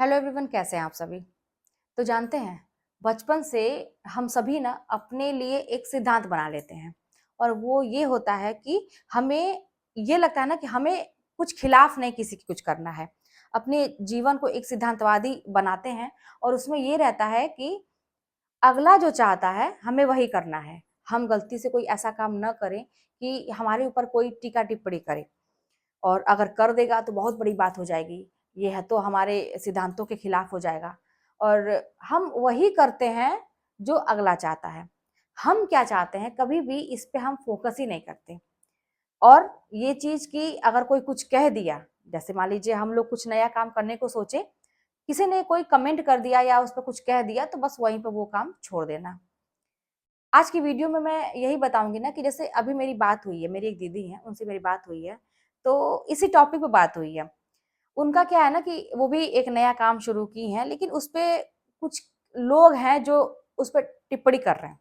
Hello everyone, कैसे हैं आप सभी। तो जानते हैं, बचपन से हम सभी ना अपने लिए एक सिद्धांत बना लेते हैं और वो ये होता है कि हमें ये लगता है ना कि हमें कुछ खिलाफ नहीं किसी की कुछ करना है। अपने जीवन को एक सिद्धांतवादी बनाते हैं और उसमें ये रहता है कि अगला जो चाहता है हमें वही करना है। हम गलती से कोई ऐसा काम न करें कि हमारे ऊपर कोई टीका टिप्पणी करे, और अगर कर देगा तो बहुत बड़ी बात हो जाएगी, ये है तो हमारे सिद्धांतों के खिलाफ हो जाएगा। और हम वही करते हैं जो अगला चाहता है। हम क्या चाहते हैं कभी भी इस पे हम फोकस ही नहीं करते। और ये चीज कि अगर कोई कुछ कह दिया, जैसे मान लीजिए हम लोग कुछ नया काम करने को सोचे, किसी ने कोई कमेंट कर दिया या उस पर कुछ कह दिया तो बस वहीं पर वो काम छोड़ देना। आज की वीडियो में मैं यही बताऊंगी ना कि जैसे अभी मेरी बात हुई है, मेरी एक दीदी है, उनसे मेरी बात हुई है, तो इसी टॉपिक पे बात हुई है। उनका क्या है ना कि वो भी एक नया काम शुरू की हैं, लेकिन उसपे कुछ लोग हैं जो उस पे टिप्पणी कर रहे हैं।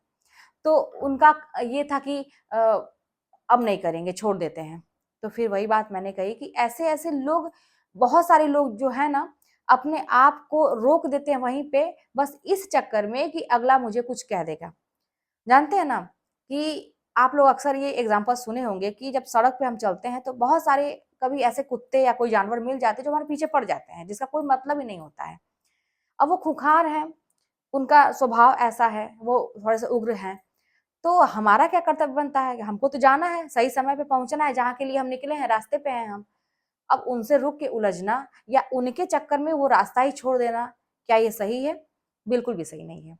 तो उनका ये था कि अब नहीं करेंगे, छोड़ देते हैं। तो फिर वही बात मैंने कही कि ऐसे-ऐसे लोग, बहुत सारे लोग जो है ना, अपने आप को रोक देते हैं वहीं पे, बस इस चक्कर में कि अगला मुझे कुछ कह देगा। जानते हैं ना कि आप लोग अक्सर ये एग्जाम्पल सुने होंगे कि जब सड़क पे हम चलते हैं तो बहुत सारे कभी ऐसे कुत्ते या कोई जानवर मिल जाते हैं जो हमारे पीछे पड़ जाते हैं, जिसका कोई मतलब ही नहीं होता है। अब वो खूंखार हैं, उनका स्वभाव ऐसा है, वो थोड़े से उग्र हैं। तो हमारा क्या कर्तव्य बनता है कि हमको तो जाना है, सही समय पे पहुंचना है, जहाँ के लिए हम निकले हैं, रास्ते पे हैं हम। अब उनसे रुक के उलझना या उनके चक्कर में वो रास्ता ही छोड़ देना, क्या ये सही है? बिल्कुल भी सही नहीं है।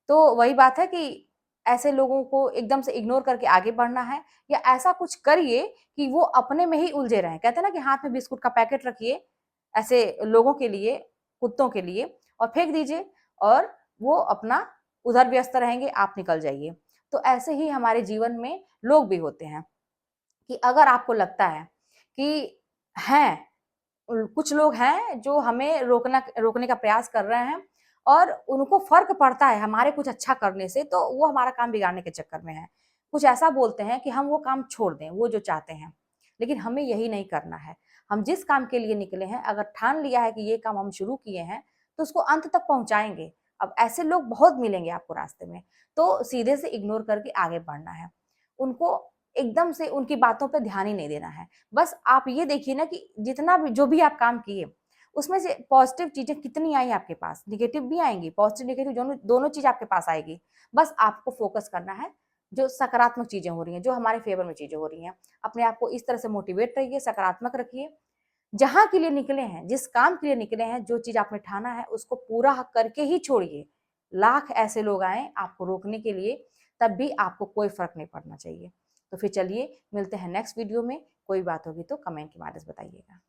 तो वही बात है कि ऐसे लोगों को एकदम से इग्नोर करके आगे बढ़ना है, या ऐसा कुछ करिए कि वो अपने में ही उलझे रहें। कहते हैं ना कि हाथ में बिस्कुट का पैकेट रखिए ऐसे लोगों के लिए, कुत्तों के लिए, और फेंक दीजिए, और वो अपना उधर व्यस्त रहेंगे, आप निकल जाइए। तो ऐसे ही हमारे जीवन में लोग भी होते हैं कि अगर आपको लगता है कि हैं, कुछ लोग हैं जो हमें रोकने का प्रयास कर रहे हैं और उनको फ़र्क पड़ता है हमारे कुछ अच्छा करने से, तो वो हमारा काम बिगाड़ने के चक्कर में है। कुछ ऐसा बोलते हैं कि हम वो काम छोड़ दें, वो जो चाहते हैं। लेकिन हमें यही नहीं करना है। हम जिस काम के लिए निकले हैं, अगर ठान लिया है कि ये काम हम शुरू किए हैं, तो उसको अंत तक पहुँचाएँगे। अब ऐसे लोग बहुत मिलेंगे आपको रास्ते में, तो सीधे से इग्नोर करके आगे बढ़ना है। उनको एकदम से उनकी बातों पे ध्यान ही नहीं देना है। बस आप ये देखिए ना कि जितना भी जो भी आप काम किए, उसमें से पॉजिटिव चीज़ें कितनी आई आपके पास, नेगेटिव भी आएँगी, पॉजिटिव नेगेटिव दोनों दोनों चीज़ आपके पास आएगी। बस आपको फ़ोकस करना है, जो सकारात्मक चीज़ें हो रही हैं, जो हमारे फ़ेवर में चीज़ें हो रही हैं। अपने आप को इस तरह से मोटिवेट रहिए, सकारात्मक रखिए। जहाँ के लिए निकले हैं, जिस काम के लिए निकले हैं, जो चीज़ आपने ठाना है, उसको पूरा करके ही छोड़िए। लाख ऐसे लोग आएँ आपको रोकने के लिए, तब भी आपको कोई फ़र्क नहीं पड़ना चाहिए। तो फिर चलिए मिलते हैं नेक्स्ट वीडियो में। कोई बात होगी तो कमेंट के माध्यम से बताइएगा।